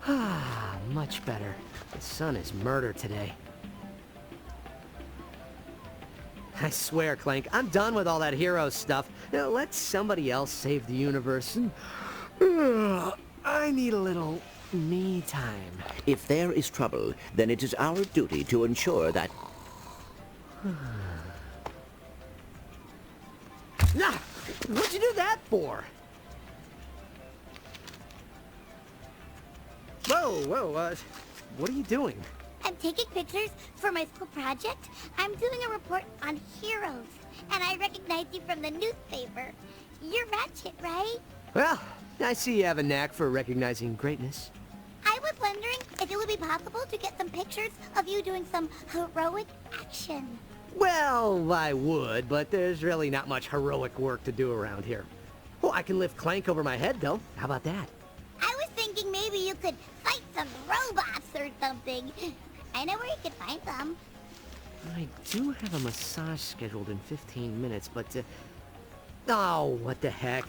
Ah, much better. The sun is murder today. I swear, Clank, I'm done with all that hero stuff. Now, let somebody else save the universe and... I need a little me time. If there is trouble, then it is our duty to ensure that... Nah! What'd you do that for? Whoa, what are you doing? I'm taking pictures for my school project. I'm doing a report on heroes, and I recognize you from the newspaper. You're Ratchet, right? Well, I see you have a knack for recognizing greatness. I was wondering if it would be possible to get some pictures of you doing some heroic action. Well, I would, but there's really not much heroic work to do around here. Oh, I can lift Clank over my head, though. How about that? I was thinking maybe you could fight some robots or something. I know where you could find them. I do have a massage scheduled in 15 minutes, but, oh, what the heck.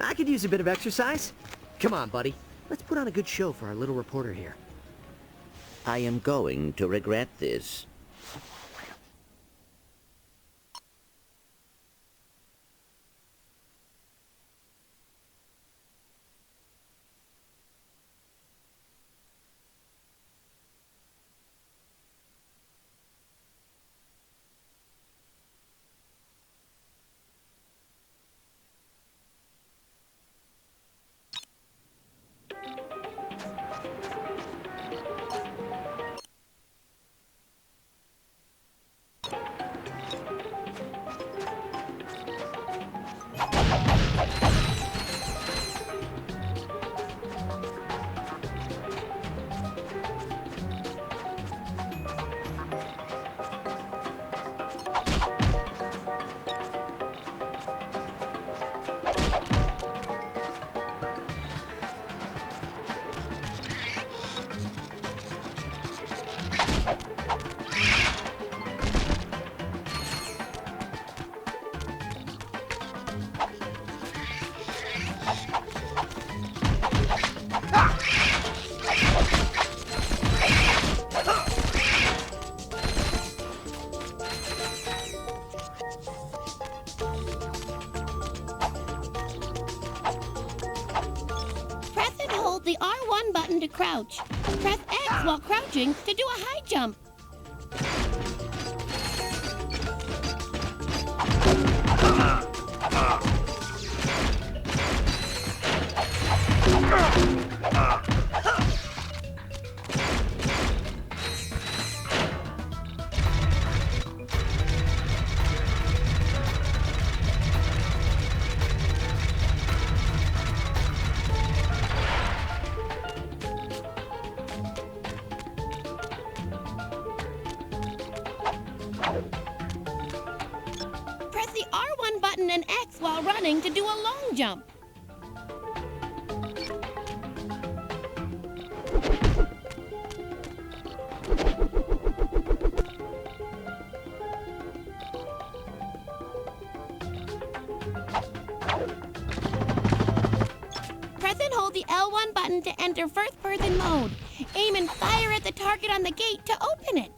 I could use a bit of exercise. Come on, buddy. Let's put on a good show for our little reporter here. I am going to regret this. The R1 button to crouch. Press X while crouching to do a high jump. Press the R1 button and X while running to do a long jump. Press and hold the L1 button to enter first-person mode. Aim and fire at the target on the gate to open it.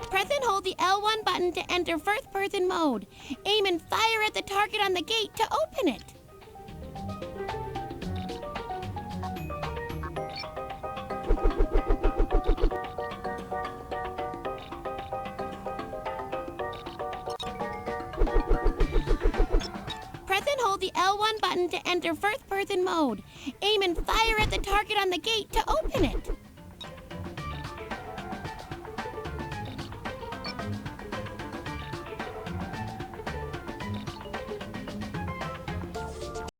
Press and hold the L1 button to enter first-person mode. Aim and fire at the target on the gate to open it. Press and hold the L1 button to enter first-person mode. Aim and fire at the target on the gate to open it.